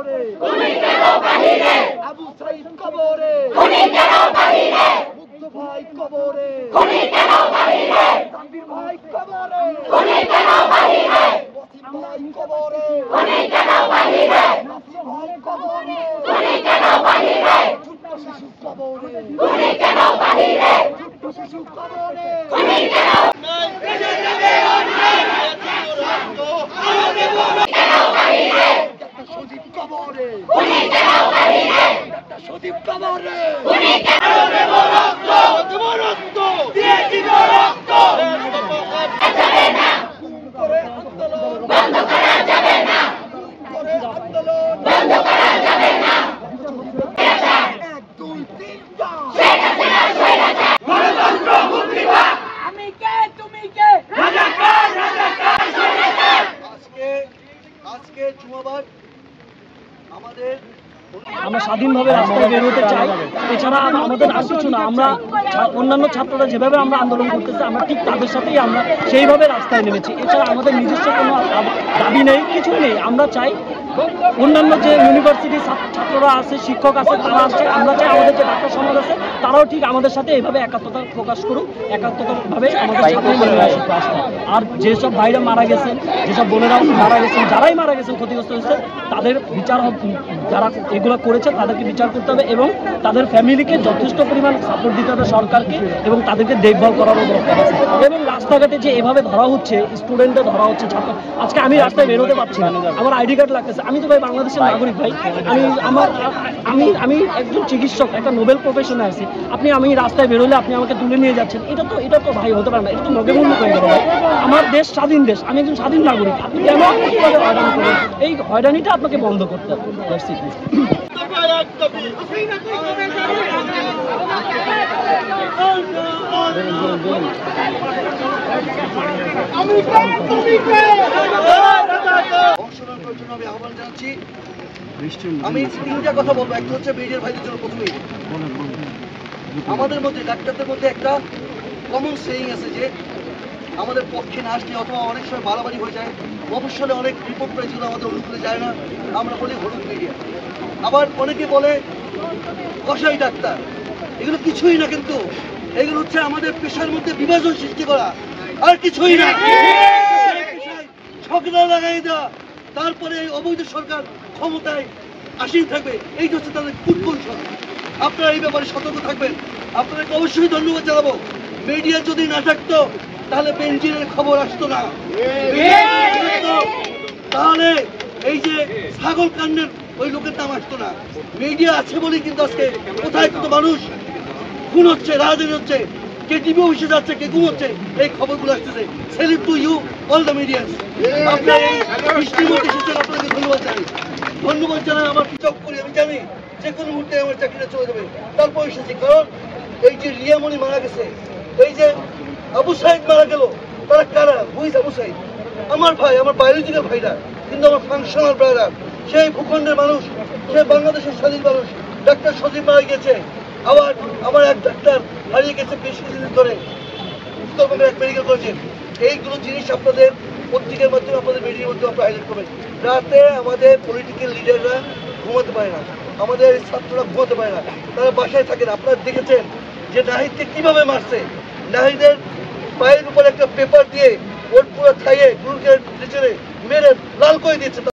কবরে আবু সাইদ কবরে মুগ্ধ ভাই কবরে তানভীর ভাই কবরে ওয়াসিম ভাই কবরে নাসির ভাই কবরে ছোট্ট শিশু কবরে ছোট্ট শিশু কবরে সজীব কবরে সজীব কবরে বন্ধ করা যাবে না আন্দোলন বন্ধ করা যাবে না 1 2 3 গণতন্ত্র মুক্তি পাক আমি কে তুমি কে রাজাকার রাজাকার আজকে জুমাবার আমাদের আমরা স্বাধীনভাবে রাস্তায় বের হতে চাই। এছাড়া আমাদের আর কিছু না। আমরা অন্যান্য ছাত্ররা যেভাবে আমরা আন্দোলন করতেছি আমরা ঠিক তাদের সাথেই আমরা সেইভাবে রাস্তায় নেমেছি। এছাড়া আমাদের নিজস্ব কোনো দাবি নেই, কিছুই নেই। আমরা চাই অন্যান্য যে ইউনিভার্সিটির ছাত্ররা আছে, শিক্ষক আছে, তারা আসছে, আমরা চাই আমাদের যে ডাক্তার সমাজ আছে তারাও ঠিক আমাদের সাথে এইভাবে একাত্মতা প্রকাশ করুক, একাত্মতাভাবে আমাদের সাথে আসতে। আর যেসব ভাইরা মারা গেছেন, যেসব বোনেরাও মারা গেছেন, যারাই মারা গেছেন ক্ষতিগ্রস্ত হয়েছে তাদের বিচার, যারা এগুলো করেছে তাদেরকে বিচার করতে হবে এবং তাদের ফ্যামিলিকে যথেষ্ট পরিমাণ সাপোর্ট দিতে হবে সরকারকে এবং তাদেরকে দেখভাল করারও দরকার আছে। এবং রাস্তাঘাটে যে এভাবে ধরা হচ্ছে, স্টুডেন্টে ধরা হচ্ছে, ছাত্র, আজকে আমি রাস্তায় বেরোতে পারছি না, আমার আইডি কার্ড লাগতেছে। আমি তো ভাই বাংলাদেশের নাগরিক ভাই, আমি একজন চিকিৎসক, একটা নোবেল প্রফেশনে আছি। আমি রাস্তায় বেরোলে আপনি আমাকে তুলে নিয়ে যাচ্ছেন, এটা তো ভাই হতে পারে না, এটা তো নগেমূল্য হয়ে গেল ভাই। আমার দেশ স্বাধীন দেশ, আমি একজন স্বাধীন নাগরিক, আপনি কেন কিভাবে হয়রানি করেন? এই হয়রানিটা আপনাকে বন্ধ করতে হবে। আমি আহ্বান জানাচ্ছি। আমি 3টা কথা বলবো। একটা হচ্ছে মিডিয়ার ভাইদের জন্য। প্রথমেই আমাদের মধ্যে ডাক্তারদের মধ্যে একটা কমন সেইং আছে যে আমাদের পক্ষে না আসলে অথবা অনেক সময় বাড়াবাড়ি হয়ে যায়, মফস্বলে অনেক রিপোর্ট করে যেগুলো আমাদের অনুকূলে যায় না, আমরা বলি হলুদ মিডিয়া। আবার অনেকে বলে কসাই ডাক্তার। এগুলো কিছুই না, কিন্তু এগুলো হচ্ছে আমাদের পেশার মধ্যে বিভাজন সৃষ্টি করা, আর কিছুই না। ঝগড়া লাগাই দেওয়া, তারপরে এই অবৈধ সরকার ক্ষমতায় আসীন থাকবে, এইটা হচ্ছে তাদের কুটকৌশল। আপনারা এই ব্যাপারে সতর্ক থাকবেন। আপনাদেরকে অবশ্যই ধন্যবাদ জানাবো। মিডিয়া যদি না থাকতো তাহলে বেনজিরের খবর আসতো না, তাহলে এই যে ছাগল কান্ডের ওই লোকের নাম আসতো না। মিডিয়া আছে বলেই কিন্তু আজকে কোথায় কত মানুষ খুন হচ্ছে, রাজনীতি হচ্ছে, কে টিভি অফিসে যাচ্ছে, কে ঘুমোচ্ছে, এই খবরগুলো আসতেছে। Salute to you all the medias. আপনারা এই বৃষ্টির মধ্যে এসেছেন, আপনাকে ধন্যবাদ জানাই। ধন্যবাদ জানাই আমার চক করি। আমি জানি যে কোনো মুহূর্তে আমার চাকরিটা চলে যাবে, তারপর এসেছি। কারণ এই যে রিয়ামণি মারা গেছে, এই যে আবু সাইদ মারা গেল, তারা কারা? হুইজ আবু সাইদ? আমার ভাই, আমার বায়োলজিক্যাল ভাইরা, কিন্তু আমার ফাংশনাল ব্রাদার। সেই ভূখণ্ডের মানুষ, সেই বাংলাদেশের স্বাধীন মানুষ। ডাক্তার সজীব মারা গেছে, আবার আমার এক ডাক্তার হারিয়ে গেছে বেশ কিছুদিন ধরে উত্তরবঙ্গের এক মেডিকেল কলেজে। এইগুলো জিনিস আপনাদের পত্রিকার মাধ্যমে, আপনাদের মিডিয়ার মাধ্যমে আপনারা হাইলাইট করবেন। রাতে আমাদের পলিটিক্যাল লিডাররা ঘুমাতে পারে না, আমাদের ছাত্ররা ঘুমাতে পারে না, তারা বাসায় থাকে না। আপনারা দেখেছেন যে নাহিদকে কিভাবে মারছে। নাহিদের পায়ের উপর একটা পেপার দিয়ে ওর পুরো খাইয়ে গুরুকে মেরে লাল করে দিয়েছে।